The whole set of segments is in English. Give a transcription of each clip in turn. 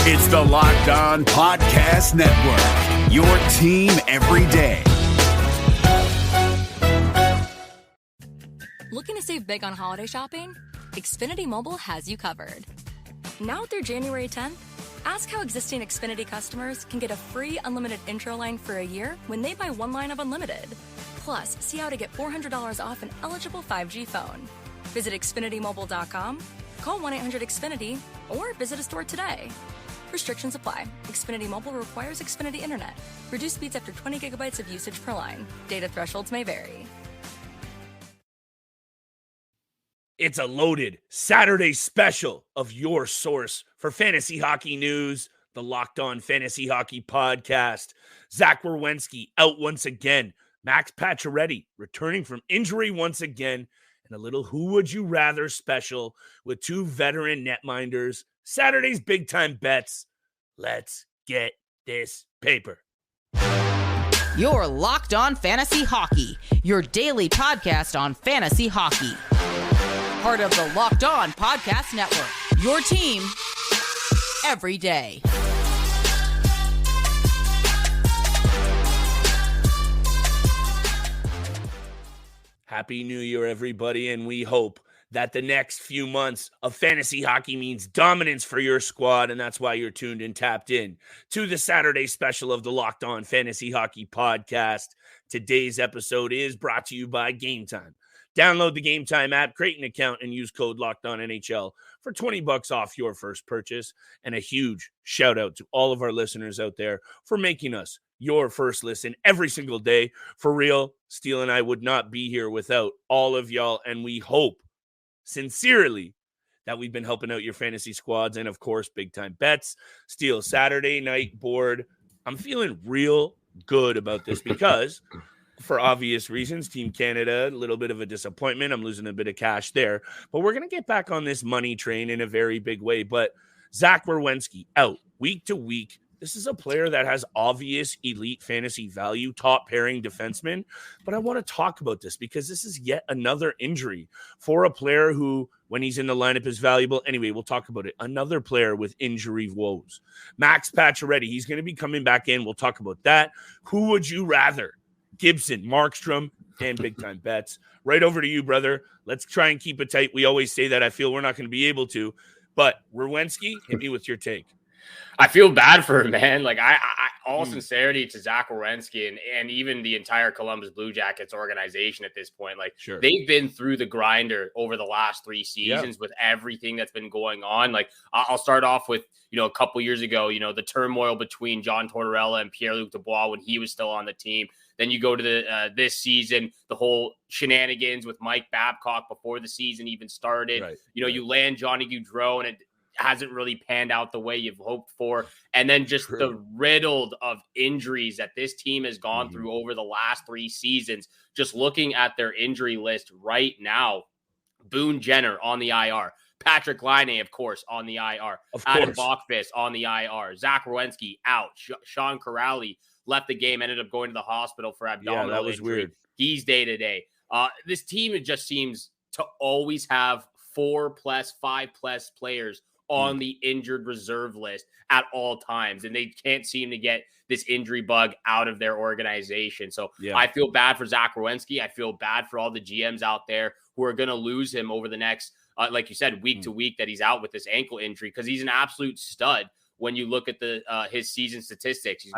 It's the Locked On Podcast Network, your team every day. Looking to save big on holiday shopping? Xfinity Mobile has you covered. Now through January 10th, ask how existing Xfinity customers can get a free unlimited intro line for a year when they buy one line of unlimited. Plus, see how to get $400 off an eligible 5G phone. Visit XfinityMobile.com, call 1-800-XFINITY, or visit a store today. Restrictions apply. Xfinity Mobile requires Xfinity Internet. Reduced speeds after 20 gigabytes of usage per line. Data thresholds may vary. It's a loaded Saturday special of your source for fantasy hockey news, the Locked On Fantasy Hockey Podcast. Zach Werenski out once again. Max Pacioretty returning from injury once again. And a little Who Would You Rather special with two veteran netminders. Saturday's big-time bets. Let's get this paper. You're Locked On Fantasy Hockey, your daily podcast on fantasy hockey. Part of the Locked On Podcast Network, your team every day. Happy New Year, everybody, and we hope that the next few months of fantasy hockey means dominance for your squad, and that's why you're tuned and tapped in to the Saturday special of the Locked On Fantasy Hockey Podcast. Today's episode is brought to you by Game Time. Download the Game Time app, create an account, and use code LOCKEDONNHL for $20 off your first purchase. And a huge shout out to all of our listeners out there for making us your first listen every single day. For real, Steele and I would not be here without all of y'all, and we hope sincerely that we've been helping out your fantasy squads and, of course, big-time bets. Steele, Saturday night board. I'm feeling real good about this because, for obvious reasons, Team Canada, a little bit of a disappointment. I'm losing a bit of cash there. But we're going to get back on this money train in a very big way. But Zach Werenski out week to week. This is a player that has obvious elite fantasy value, top pairing defenseman. But I want to talk about this because this is yet another injury for a player who, when he's in the lineup, is valuable. Anyway, we'll talk about it. Another player with injury woes. Max Pacioretty, he's going to be coming back in. We'll talk about that. Who would you rather? Gibson, Markstrom, and big-time bets. Right over to you, brother. Let's try and keep it tight. We always say that. I feel we're not going to be able to. But Werenski, hit me with your take. I feel bad for him, man. Like I all sincerity to Zach Werenski and even the entire Columbus Blue Jackets organization at this point. Like they've been through the grinder over the last 3 seasons with everything that's been going on. Like I'll start off with, a couple years ago, the turmoil between John Tortorella and Pierre-Luc Dubois when he was still on the team. Then you go to the this season, the whole shenanigans with Mike Babcock before the season even started. You land Johnny Gaudreau and it hasn't really panned out the way you've hoped for. And then just the riddled of injuries that this team has gone through over the last 3 seasons. Just looking at their injury list right now, Boone Jenner on the IR. Patrick Laine, of course, on the IR. Adam Bachfist on the IR. Zach Werenski out. Sean Corrali left the game, ended up going to the hospital for abdominal that was injury. weird. He's day-to-day. This team, it just seems to always have 4+, 5+ players on the injured reserve list at all times, and they can't seem to get this injury bug out of their organization. So I feel bad for Zach Werenski. I feel bad for all the GMs out there who are going to lose him over the next, like you said, week to week that he's out with this ankle injury, because he's an absolute stud when you look at the his season statistics. He's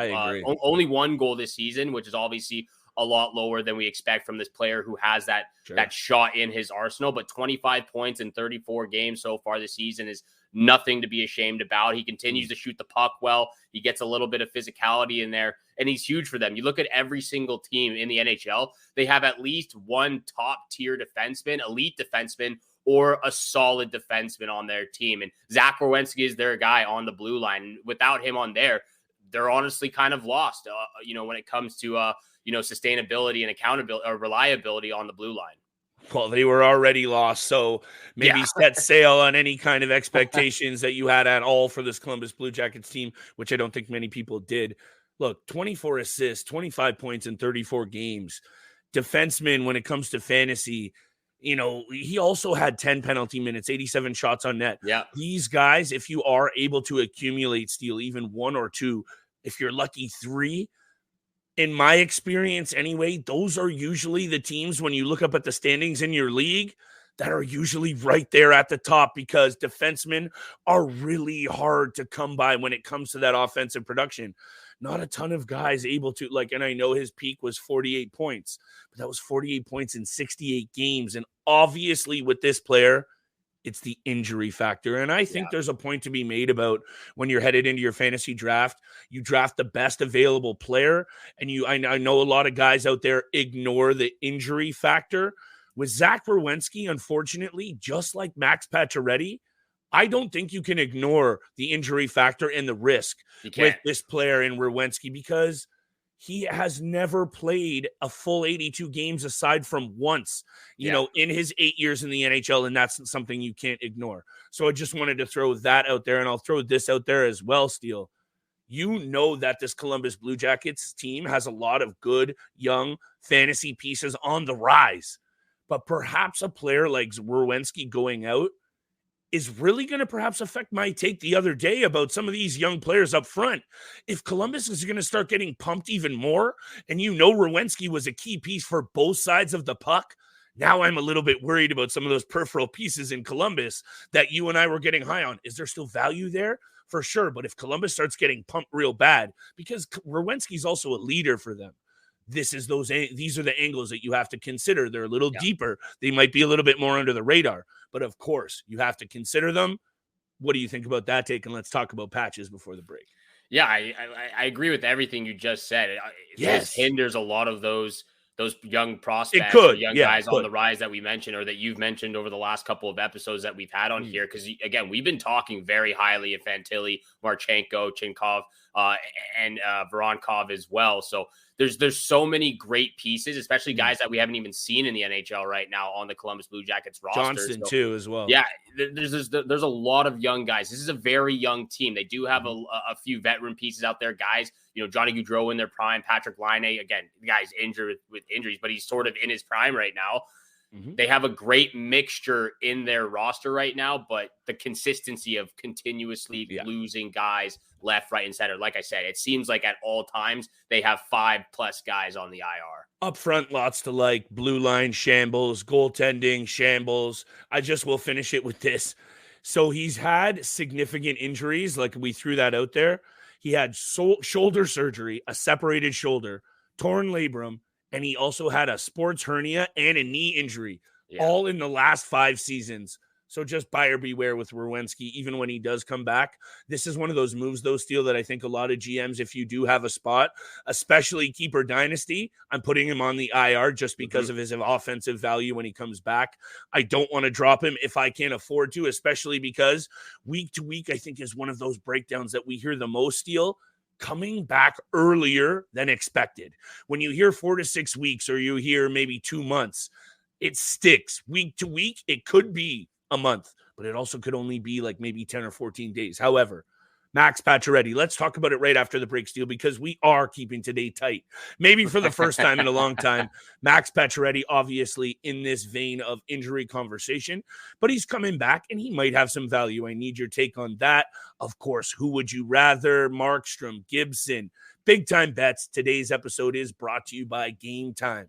only 1 goal this season, which is obviously a lot lower than we expect from this player who has that shot in his arsenal. But 25 points in 34 games so far this season is nothing to be ashamed about. He continues to shoot the puck well. He gets a little bit of physicality in there, and he's huge for them. You look at every single team in the NHL, they have at least one top-tier defenseman, elite defenseman, or a solid defenseman on their team. And Zach Werenski is their guy on the blue line. Without him on there, they're honestly kind of lost, when it comes to, sustainability and accountability or reliability on the blue line. Well, they were already lost, so maybe set sail on any kind of expectations that you had at all for this Columbus Blue Jackets team, which I don't think many people did. Look, 24 assists, 25 points in 34 games. Defensemen, when it comes to fantasy, he also had 10 penalty minutes, 87 shots on net. Yeah. These guys, if you are able to accumulate steal, even 1 or 2, if you're lucky 3, in my experience anyway, those are usually the teams when you look up at the standings in your league that are usually right there at the top, because defensemen are really hard to come by when it comes to that offensive production. Not a ton of guys able to, and I know his peak was 48 points, but that was 48 points in 68 games. And obviously with this player, it's the injury factor. And I think there's a point to be made about when you're headed into your fantasy draft, you draft the best available player. And I know a lot of guys out there ignore the injury factor. With Zach Werenski, unfortunately, just like Max Pacioretty, I don't think you can ignore the injury factor and the risk with this player in Werenski, because he has never played a full 82 games aside from once, in his 8 years in the NHL, and that's something you can't ignore. So I just wanted to throw that out there, and I'll throw this out there as well, Steele. That this Columbus Blue Jackets team has a lot of good young fantasy pieces on the rise. But perhaps a player like Werenski going out is really going to perhaps affect my take the other day about some of these young players up front. If Columbus is going to start getting pumped even more, and Werenski was a key piece for both sides of the puck, now I'm a little bit worried about some of those peripheral pieces in Columbus that you and I were getting high on. Is there still value there? For sure. But if Columbus starts getting pumped real bad, because Werenski's also a leader for them, these are the angles that you have to consider. They're a little deeper. They might be a little bit more under the radar, but of course you have to consider them. What do you think about that take? And let's talk about patches before the break. Yeah, I agree with everything you just said. This hinders a lot of those young prospects, guys on the rise that we mentioned, or that you've mentioned over the last couple of episodes that we've had on here. Because again, we've been talking very highly of Fantilli, Marchenko, Chinkov, and Voronkov as well. So there's so many great pieces, especially guys that we haven't even seen in the NHL right now on the Columbus Blue Jackets roster. Johnston too, as well. Yeah, there's a lot of young guys. This is a very young team. They do have a few veteran pieces out there, guys. Johnny Gaudreau in their prime, Patrick Laine. Again, the guy's injured with injuries, but he's sort of in his prime right now. They have a great mixture in their roster right now, but the consistency of continuously losing guys left, right, and center. Like I said, it seems like at all times they have 5+ guys on the IR. Up front, lots to like. Blue line shambles, goaltending shambles. I just will finish it with this. So he's had significant injuries. Like, we threw that out there. He had shoulder surgery, a separated shoulder, torn labrum, and he also had a sports hernia and a knee injury, all in the last 5 seasons. So just buyer beware with Werenski, even when he does come back. This is one of those moves, though, Steele, that I think a lot of GMs, if you do have a spot, especially keeper dynasty, I'm putting him on the IR just because of his offensive value when he comes back. I don't want to drop him if I can't afford to, especially because week to week, I think, is one of those breakdowns that we hear the most, Steele, coming back earlier than expected. When you hear 4 to 6 weeks, or you hear maybe 2 months, it sticks. Week to week, it could be a month, but it also could only be like maybe 10 or 14 days. However, Max Pacioretty, let's talk about it right after the break, Steele, because we are keeping today tight. Maybe for the first time in a long time. Max Pacioretty, obviously in this vein of injury conversation, but he's coming back and he might have some value. I need your take on that. Of course, who would you rather? Markstrom, Gibson, big time bets. Today's episode is brought to you by Game Time.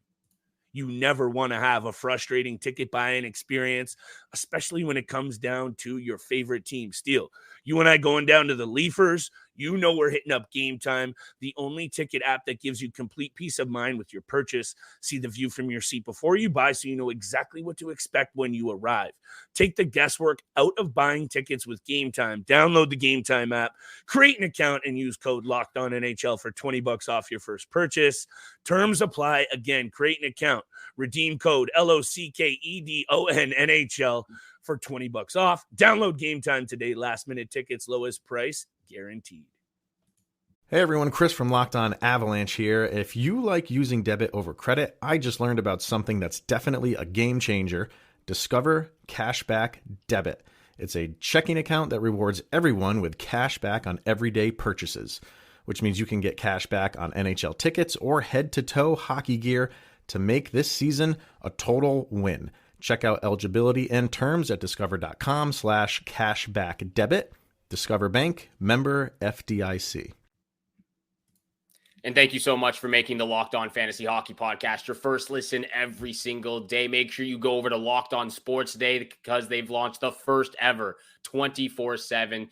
You never want to have a frustrating ticket buying experience, especially when it comes down to your favorite team. Steele, you and I going down to the Leafers, we're hitting up Game Time, the only ticket app that gives you complete peace of mind with your purchase. See the view from your seat before you buy, so you know exactly what to expect when you arrive. Take the guesswork out of buying tickets with Game Time. Download the Game Time app, create an account, and use code LOCKEDONNHL for $20 off your first purchase. Terms apply. Again, create an account, redeem code LOCKEDONNHL for $20 off. Download Game Time today. Last minute tickets, lowest price guaranteed. Hey everyone, Chris from Locked On Avalanche here. If you like using debit over credit, I just learned about something that's definitely a game changer. Discover Cashback Debit. It's a checking account that rewards everyone with cash back on everyday purchases, which means you can get cash back on NHL tickets or head-to-toe hockey gear to make this season a total win. Check out eligibility and terms at discover.com/cashbackdebit. Discover Bank, member FDIC. And thank you so much for making the Locked On Fantasy Hockey Podcast your first listen every single day. Make sure you go over to Locked On Sports today because they've launched the first ever 24/7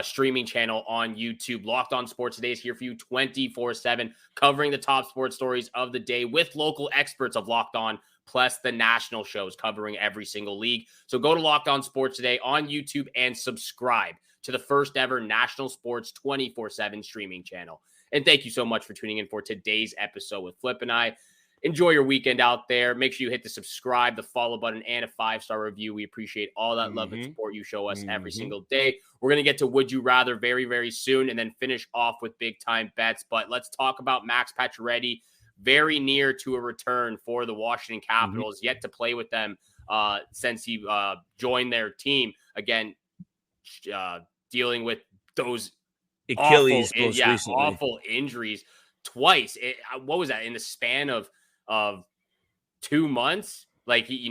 streaming channel on YouTube. Locked On Sports today is here for you 24/7, covering the top sports stories of the day with local experts of Locked On, plus the national shows covering every single league. So go to Locked On Sports today on YouTube and subscribe to the first ever national sports 24/7 streaming channel. And thank you so much for tuning in for today's episode with Flip and I. Enjoy your weekend out there. Make sure you hit the subscribe, the follow button, and a 5-star review. We appreciate all that love and support you show us every single day. We're going to get to Would You Rather very, very soon and then finish off with big time bets. But let's talk about Max Pacioretty, very near to a return for the Washington Capitals, yet to play with them since he joined their team. Again, dealing with those Achilles recently. awful injuries twice. What was that, in the span of 2 months? Like, he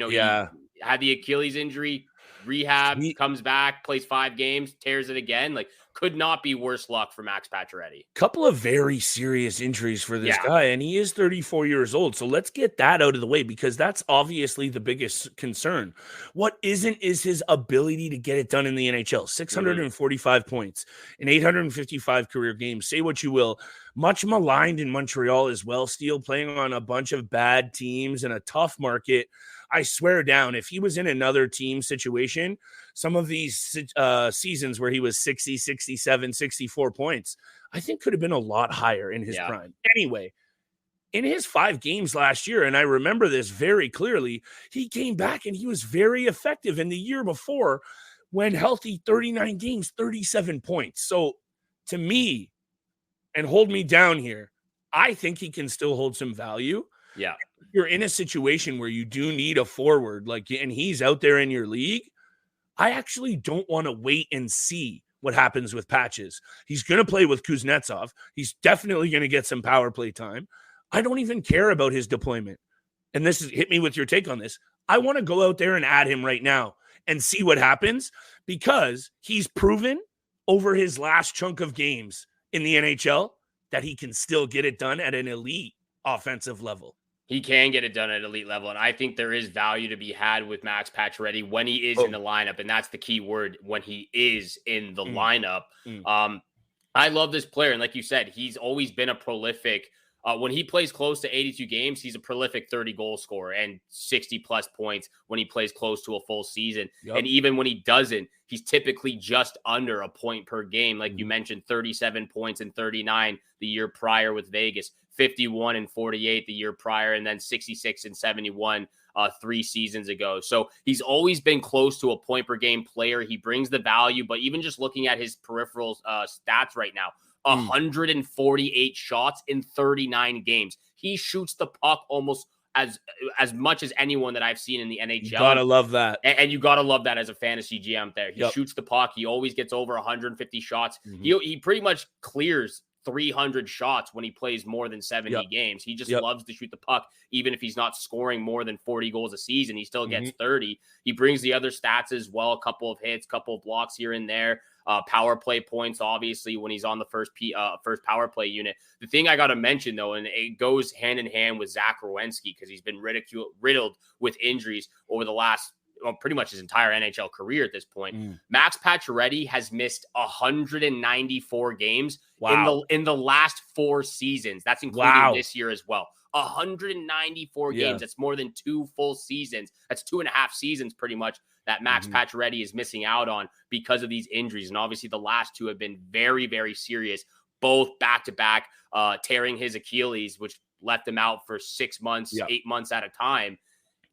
had the Achilles injury, rehab, comes back, plays 5 games, tears it again. Like, could not be worse luck for Max Pacioretty. Couple of very serious injuries for this guy, and he is 34 years old. So let's get that out of the way because that's obviously the biggest concern. What isn't is his ability to get it done in the NHL. 645 points in 855 career games. Say what you will. Much maligned in Montreal as well, Steele, playing on a bunch of bad teams in a tough market. I swear down, if he was in another team situation, some of these seasons where he was 60, 67, 64 points, I think could have been a lot higher in his prime. Anyway, in his 5 games last year, and I remember this very clearly, he came back and he was very effective. In the year before, when healthy, 39 games, 37 points. So to me, and hold me down here, I think he can still hold some value. Yeah. If you're in a situation where you do need a forward, and he's out there in your league, I actually don't want to wait and see what happens with Patches. He's going to play with Kuznetsov. He's definitely going to get some power play time. I don't even care about his deployment. And hit me with your take on this. I want to go out there and add him right now and see what happens because he's proven over his last chunk of games in the NHL that he can still get it done at an elite offensive level. He can get it done at elite level, and I think there is value to be had with Max Pacioretty when he is in the lineup, and that's the key word, when he is in the lineup. I love this player, and like you said, he's always been a prolific when he plays close to 82 games, he's a prolific 30-goal scorer and 60-plus points when he plays close to a full season. Yep. And even when he doesn't, he's typically just under a point per game. Like you mentioned, 37 points and 39 the year prior with Vegas, 51 and 48 the year prior, and then 66 and 71 3 seasons ago. So he's always been close to a point per game player. He brings the value, but even just looking at his peripheral stats right now, 148 shots in 39 games. He shoots the puck almost as much as anyone that I've seen in the NHL. You gotta love that. And you gotta love that as a fantasy GM there. He shoots the puck. He always gets over 150 shots. He pretty much clears 300 shots when he plays more than 70 games. He just loves to shoot the puck. Even if he's not scoring more than 40 goals a season, he still gets 30. He brings the other stats as well, a couple of hits, couple of blocks here and there. Power play points, obviously, when he's on the first power play unit. The thing I got to mention, though, and it goes hand in hand with Zach Werenski, because he's been riddled with injuries over the last, pretty much his entire NHL career at this point. Max Pacioretty has missed 194 games in the last 4 seasons. That's including this year as well. 194 games. That's more than 2 full seasons. That's 2.5 seasons pretty much that Max Pacioretty is missing out on because of these injuries. And obviously the last 2 have been very, very serious, both back-to-back, tearing his Achilles, which left him out for 6 months, 8 months at a time.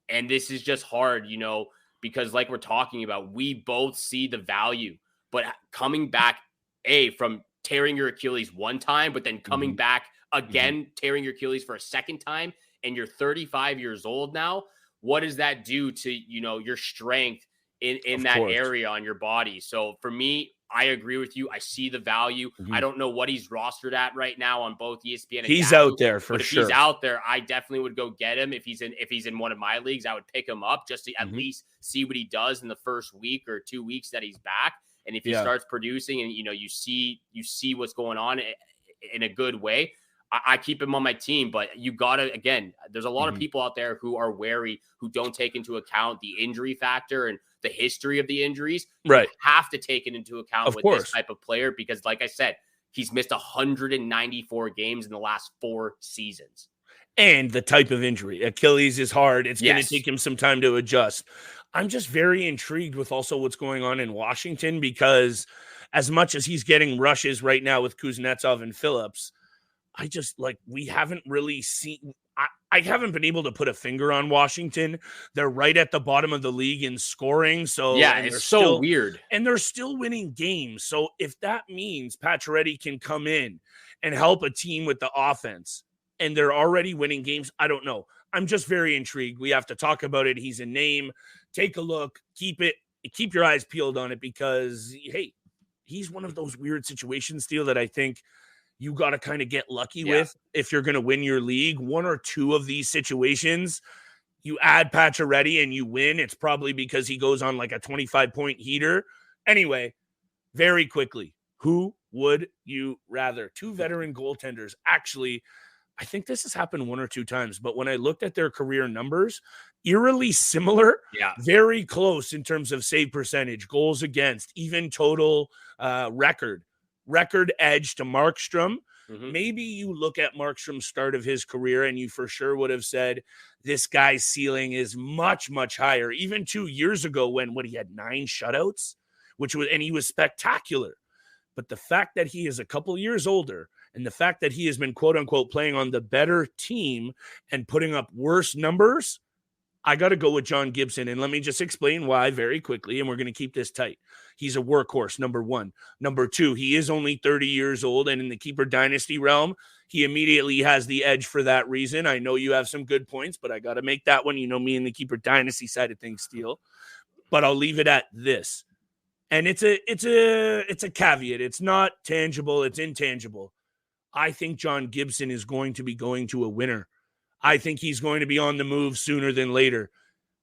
And this is just hard, because like we're talking about, we both see the value, but coming back, from tearing your Achilles one time, but then coming back again, tearing your Achilles for a second time, and you're 35 years old now, what does that do to, your strength in that area on your body? So for me, I agree with you. I see the value. I don't know what he's rostered at right now on both ESPN and He's Yahoo, out there for but if sure. he's out there, I definitely would go get him. If he's in one of my leagues, I would pick him up just to at least see what he does in the first week or 2 weeks that he's back. And if he starts producing and, you see what's going on in a good way, I keep him on my team. But you got to, again, there's a lot of people out there who are wary, who don't take into account the injury factor and the history of the injuries. Right. You have to take it into account Of with course. this type of player because, like I said, he's missed 194 games in the last 4 seasons. And the type of injury. Achilles is hard. It's going to Yes. take him some time to adjust. I'm just very intrigued with also what's going on in Washington because as much as he's getting rushes right now with Kuznetsov and Phillips, I just we haven't really seen. I haven't been able to put a finger on Washington. They're right at the bottom of the league in scoring. So Yeah, it's so weird. And they're still winning games. So if that means Pacioretty can come in and help a team with the offense and they're already winning games, I don't know. I'm just very intrigued. We have to talk about it. He's a name. Take a look. Keep your eyes peeled on it because, hey, he's one of those weird situations, Steele, that I think you got to kind of get lucky with if you're going to win your league. 1 or 2 of these situations, you add Pacioretty and you win. It's probably because he goes on like a 25-point heater. Anyway, very quickly, who would you rather? 2 veteran goaltenders. Actually, I think this has happened 1 or 2 times, but when I looked at their career numbers, eerily similar, very close in terms of save percentage, goals against, even total record edge to Markstrom. Maybe you look at Markstrom's start of his career and you for sure would have said this guy's ceiling is much, much higher. Even 2 years ago when he had 9 shutouts, and he was spectacular. But the fact that he is a couple years older and the fact that he has been quote unquote playing on the better team and putting up worse numbers, I got to go with John Gibson. And let me just explain why very quickly. And we're going to keep this tight. He's a workhorse, number 1. Number 2, he is only 30 years old. And in the keeper dynasty realm, he immediately has the edge for that reason. I know you have some good points, but I got to make that one. You know me in the keeper dynasty side of things, Steele. But I'll leave it at this. And it's a caveat. It's not tangible. It's intangible. I think John Gibson is going to be going to a winner. I think he's going to be on the move sooner than later.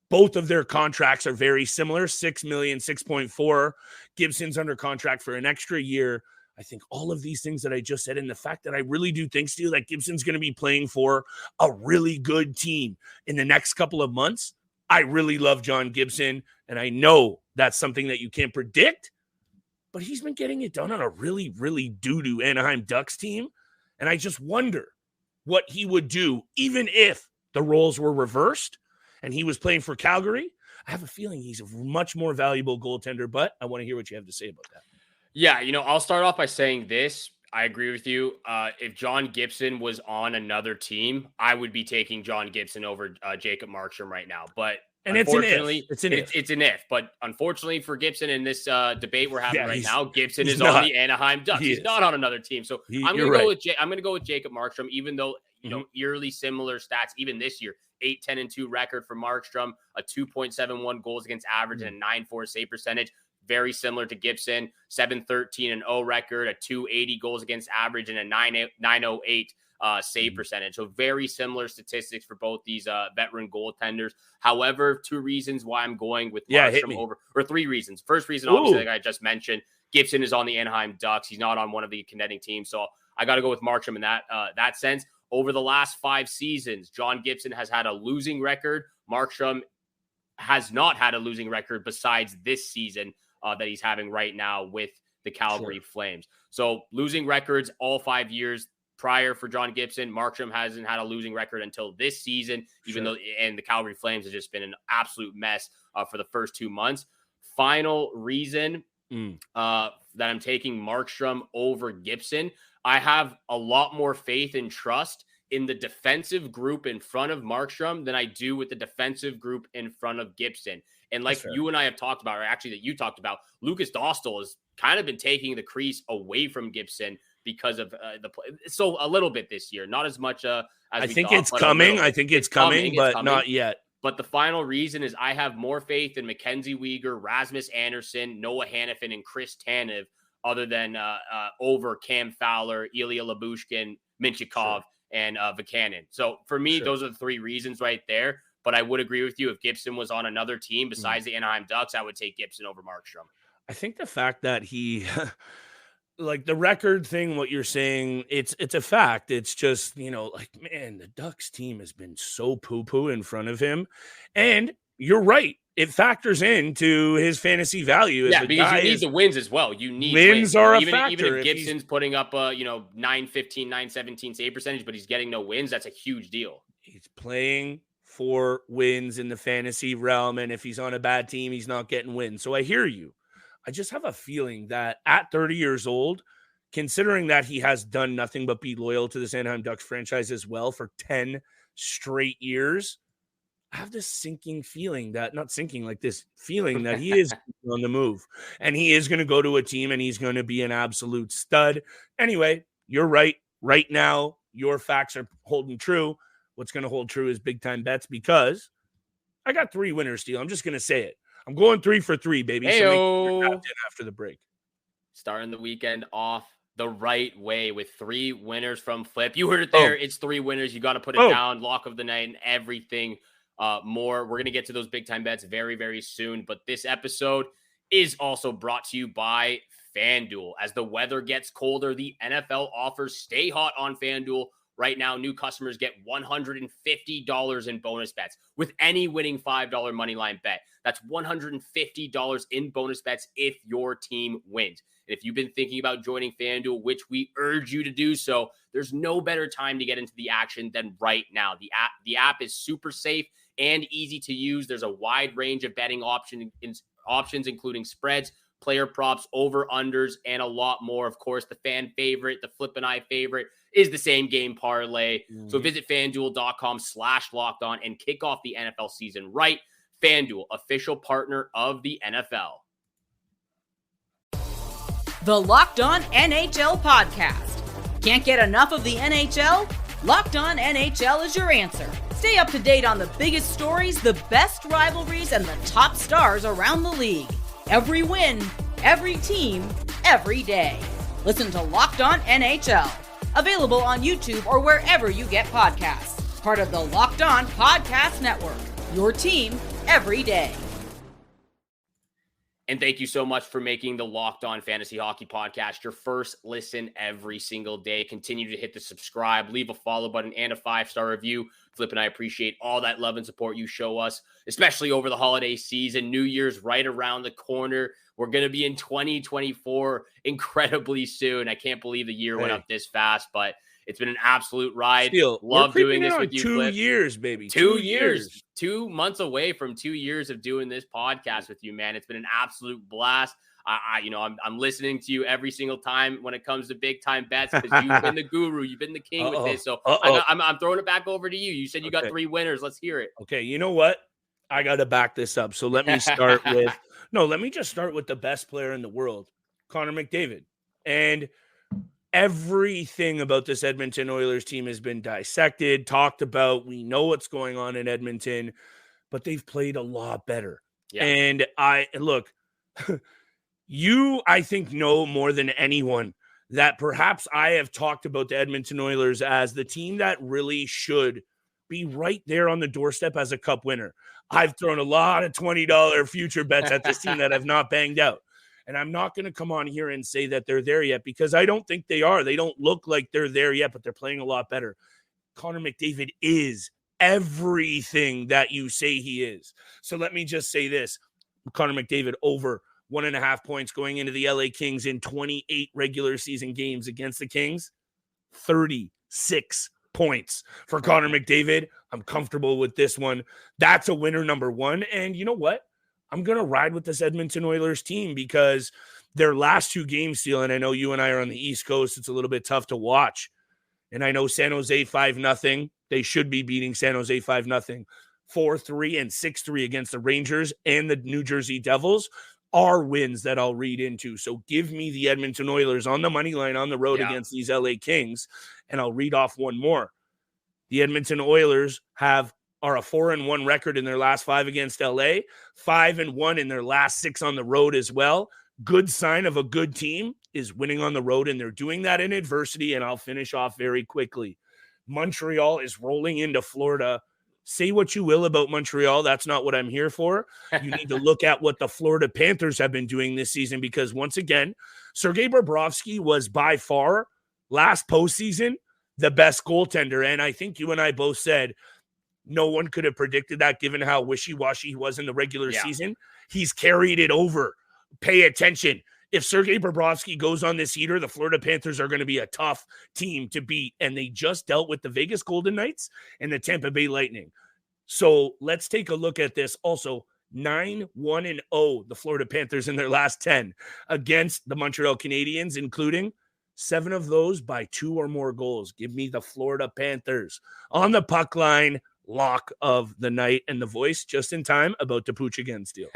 Both of their contracts are very similar, $6 million, 6.4. Gibson's under contract for an extra year. I think all of these things that I just said, and the fact that I really do think, Steele, that Gibson's going to be playing for a really good team in the next couple of months. I really love John Gibson, and I know that's something that you can't predict, but he's been getting it done on a really, really doo-doo Anaheim Ducks team, and I just wonder what he would do even if the roles were reversed and he was playing for Calgary. I have a feeling he's a much more valuable goaltender, but I want to hear what you have to say about that. Yeah, I'll start off by saying this. I agree with you. If John Gibson was on another team, I would be taking John Gibson over Jacob Markstrom right now. But unfortunately, it's an if. But unfortunately for Gibson in this debate we're having right now, Gibson is not on the Anaheim Ducks. He's not on another team. So I'm going to go with Jacob Markstrom, even though eerily similar stats even this year. 8-10-2 record for Markstrom, a 2.71 goals against average and a 9.4 save percentage. Very similar to Gibson, 7-13-0 record, a 280 goals against average and a 908 save percentage. So very similar statistics for both these veteran goaltenders. However, 2 reasons why I'm going with Markstrom over, or 3 reasons. First reason, obviously, like I just mentioned, Gibson is on the Anaheim Ducks. He's not on one of the contending teams. So I got to go with Markstrom in that sense. Over the last 5 seasons, John Gibson has had a losing record. Markstrom has not had a losing record besides this season that he's having right now with the Calgary Flames. So losing records all 5 years prior for John Gibson. Markstrom hasn't had a losing record until this season, even though, and the Calgary Flames has just been an absolute mess for the first 2 months. Final reason that I'm taking Markstrom over Gibson, I have a lot more faith and trust in the defensive group in front of Markstrom than I do with the defensive group in front of Gibson. And like you and I have talked about, or actually that you talked about, Lucas Dostal has kind of been taking the crease away from Gibson because of so a little bit this year, not as much as I think it's coming. I think it's coming, but not yet. But the final reason is I have more faith in Mackenzie Weegar, Rasmus Andersson, Noah Hannafin, and Chris Tanev other than over Cam Fowler, Ilya Lyubushkin, Minchikov, and Vikanen. So for me, those are the three reasons right there. But I would agree with you. If Gibson was on another team besides the Anaheim Ducks, I would take Gibson over Markstrom. I think the fact that he, like the record thing, what you're saying, it's a fact. It's just, like, man, the Ducks team has been so poo-poo in front of him. And you're right. It factors into his fantasy value. Yeah, because you need the wins as well. You need wins are a factor. Even if Gibson's putting up a 915, 917 save percentage, but he's getting no wins, that's a huge deal. He's playing for wins in the fantasy realm, and if he's on a bad team, he's not getting wins. So I hear you. I just have a feeling that at 30 years old, considering that he has done nothing but be loyal to this Anaheim Ducks franchise as well for 10 straight years, I have this sinking feeling that, not sinking, like this feeling that he is on the move and he is going to go to a team and he's going to be an absolute stud. Anyway, you're right. Right now, your facts are holding true. What's going to hold true is big time bets, because I got 3 winners, Steele. I'm just going to say it. I'm going 3 for 3, baby. Hey-o. So make sure after the break. Starting the weekend off the right way with 3 winners from Flip. You heard it there. It's 3 winners. You got to put it down. Lock of the night and everything more. We're going to get to those big time bets very, very soon. But this episode is also brought to you by FanDuel. As the weather gets colder, the NFL offers stay hot on FanDuel. Right now, new customers get $150 in bonus bets with any winning $5 moneyline bet. That's $150 in bonus bets if your team wins. And if you've been thinking about joining FanDuel, which we urge you to do so, there's no better time to get into the action than right now. The app is super safe and easy to use. There's a wide range of betting options, including spreads, player props, over-unders, and a lot more. Of course, the fan favorite, the Flip and I favorite, is the same game parlay. So visit FanDuel.com/lockedon and kick off the NFL season right. FanDuel, official partner of the NFL. The Locked On NHL podcast. Can't get enough of the NHL? Locked On NHL is your answer. Stay up to date on the biggest stories, the best rivalries, and the top stars around the league. Every win, every team, every day. Listen to Locked On NHL. Available on YouTube or wherever you get podcasts. Part of the Locked On Podcast Network. Your team every day. And thank you so much for making the Locked On Fantasy Hockey Podcast your first listen every single day. Continue to hit the subscribe, leave a follow button, and a 5-star review. Flip and I appreciate all that love and support you show us, especially over the holiday season. New Year's right around the corner. We're going to be in 2024 incredibly soon. I can't believe the year went up this fast, but it's been an absolute ride. Love doing this with you, 2 Flip. years, baby. 2 years. 2 months away from 2 years of doing this podcast with you, man. It's been an absolute blast. I'm listening to you every single time when it comes to big time bets, because you've been the guru, you've been the king with this. So I'm throwing it back over to you. You said you got 3 winners. Let's hear it. Okay, you know what? I got to back this up. So let me start with let me just start with the best player in the world, Connor McDavid. And everything about this Edmonton Oilers team has been dissected, talked about. We know what's going on in Edmonton, but they've played a lot better. Yeah. And you, I think, know more than anyone that perhaps I have talked about the Edmonton Oilers as the team that really should be right there on the doorstep as a cup winner. I've thrown a lot of $20 future bets at this team that have not banged out. And I'm not going to come on here and say that they're there yet, because I don't think they are. They don't look like they're there yet, but they're playing a lot better. Connor McDavid is everything that you say he is. So let me just say this. Connor McDavid over 1.5 points going into the LA Kings in 28 regular season games against the Kings. 36 points for Connor McDavid. I'm comfortable with this one. That's a winner number 1. And you know what? I'm going to ride with this Edmonton Oilers team because their last 2 games, Steele, and I know you and I are on the East Coast, it's a little bit tough to watch. And I know San Jose 5-0. They should be beating San Jose 5-0. 4-3 and 6-3 against the Rangers and the New Jersey Devils are wins that I'll read into. So give me the Edmonton Oilers on the money line on the road against these LA Kings, and I'll read off one more. The Edmonton Oilers have are a 4-1 record in their last 5 against LA, 5-1 in their last 6 on the road as well. Good sign of a good team is winning on the road, and they're doing that in adversity. And I'll finish off very quickly. Montreal is rolling into Florida. Say what you will about Montreal. That's not what I'm here for. You need to look at what the Florida Panthers have been doing this season, because once again, Sergei Bobrovsky was by far last postseason the best goaltender. And I think you and I both said no one could have predicted that given how wishy-washy he was in the regular season. He's carried it over. Pay attention. If Sergei Bobrovsky goes on this heater, the Florida Panthers are going to be a tough team to beat. And they just dealt with the Vegas Golden Knights and the Tampa Bay Lightning. So let's take a look at this. Also, 9-1-0, the Florida Panthers in their last 10 against the Montreal Canadiens, including 7 of those by 2 or more goals. Give me the Florida Panthers on the puck line. Lock of the night, and the voice just in time about to pooch again, Steele.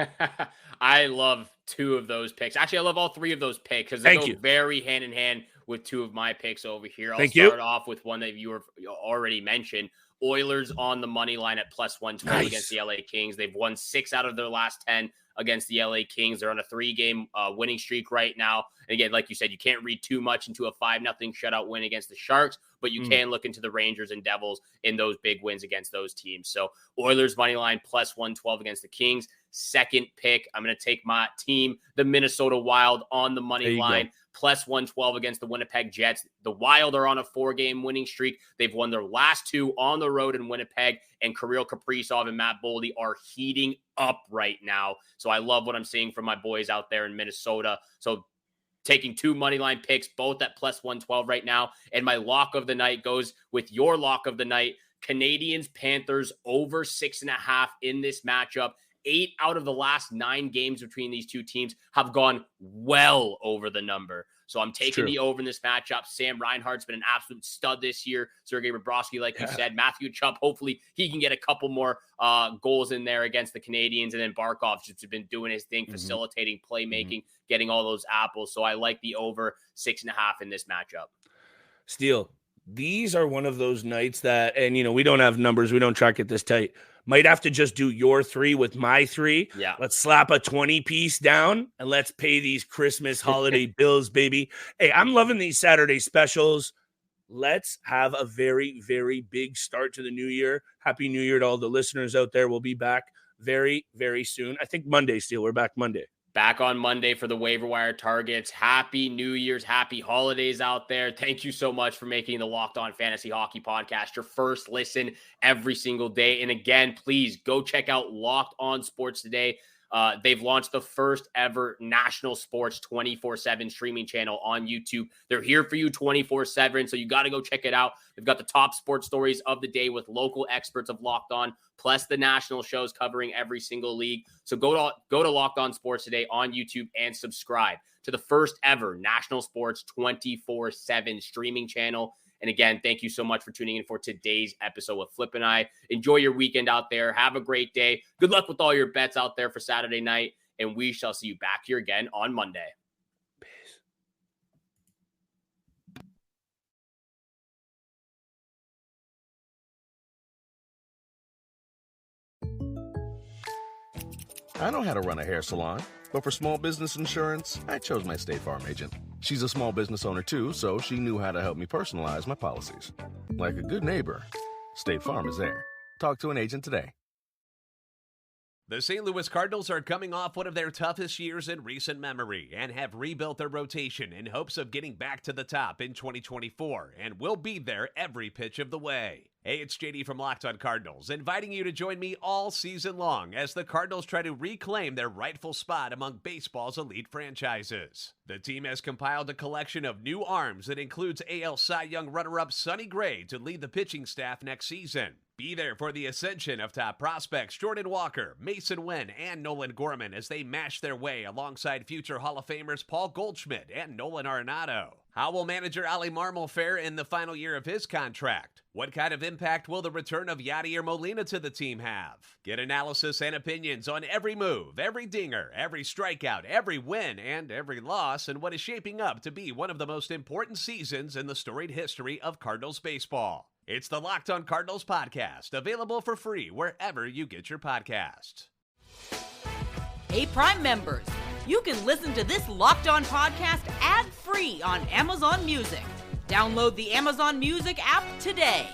I love 2 of those picks. Actually, I love all 3 of those picks because they go very hand in hand with 2 of my picks over here. I'll start off with one that you already mentioned. Oilers on the money line at plus 112 against the LA Kings. They've won 6 out of their last 10 against the LA Kings. They're on a 3-game winning streak right now. And again, like you said, you can't read too much into a 5-0 shutout win against the Sharks, but you can look into the Rangers and Devils in those big wins against those teams. So Oilers money line plus 112 against the Kings. Second pick, I'm going to take my team, the Minnesota Wild, on the money line. Plus 112 against the Winnipeg Jets. The Wild are on a 4-game winning streak. They've won their last 2 on the road in Winnipeg, and Kirill Kaprizov and Matt Boldy are heating up right now. So I love what I'm seeing from my boys out there in Minnesota. So taking 2 money line picks, both at plus 112 right now. And my lock of the night goes with your lock of the night. Canadiens Panthers over 6.5 in this matchup. 8 out of the last 9 games between these two teams have gone well over the number. So I'm taking the over in this matchup. Sam Reinhart's been an absolute stud this year. Sergei Bobrovsky, like you said, Matthew Chubb, hopefully he can get a couple more goals in there against the Canadiens. And then Barkov's just been doing his thing, facilitating, playmaking, getting all those apples. So I like the over 6.5 in this matchup. Steele, these are one of those nights that, and we don't have numbers. We don't track it this tight. Might have to just do your 3 with my 3. Yeah. Let's slap a 20 piece down and let's pay these Christmas holiday bills, baby. Hey, I'm loving these Saturday specials. Let's have a very, very big start to the new year. Happy New Year to all the listeners out there. We'll be back very, very soon. I think Monday, Steele. We're back Monday. Back on Monday for the waiver wire targets. Happy New Year's, happy holidays out there. Thank you so much for making the Locked On Fantasy Hockey Podcast your first listen every single day. And again, please go check out Locked On Sports Today. They've launched the first ever national sports 24/7 streaming channel on YouTube. They're here for you 24/7, so you got to go check it out. They've got the top sports stories of the day with local experts of Locked On, plus the national shows covering every single league. So go to Locked On Sports Today on YouTube and subscribe to the first ever national sports 24/7 streaming channel. And again, thank you so much for tuning in for today's episode with Flip and I. Enjoy your weekend out there. Have a great day. Good luck with all your bets out there for Saturday night. And we shall see you back here again on Monday. Peace. I know how to run a hair salon, but for small business insurance, I chose my State Farm agent. She's a small business owner too, so she knew how to help me personalize my policies. Like a good neighbor, State Farm is there. Talk to an agent today. The St. Louis Cardinals are coming off one of their toughest years in recent memory and have rebuilt their rotation in hopes of getting back to the top in 2024 and will be there every pitch of the way. Hey, it's JD from Locked On Cardinals, inviting you to join me all season long as the Cardinals try to reclaim their rightful spot among baseball's elite franchises. The team has compiled a collection of new arms that includes AL Cy Young runner-up Sonny Gray to lead the pitching staff next season. Be there for the ascension of top prospects Jordan Walker, Mason Wynn, and Nolan Gorman as they mash their way alongside future Hall of Famers Paul Goldschmidt and Nolan Arenado. How will manager Ali Marmol fare in the final year of his contract? What kind of impact will the return of Yadier Molina to the team have? Get analysis and opinions on every move, every dinger, every strikeout, every win, and every loss in what is shaping up to be one of the most important seasons in the storied history of Cardinals baseball. It's the Locked On Cardinals podcast, available for free wherever you get your podcasts. Hey, Prime members, you can listen to this Locked On podcast ad-free on Amazon Music. Download the Amazon Music app today.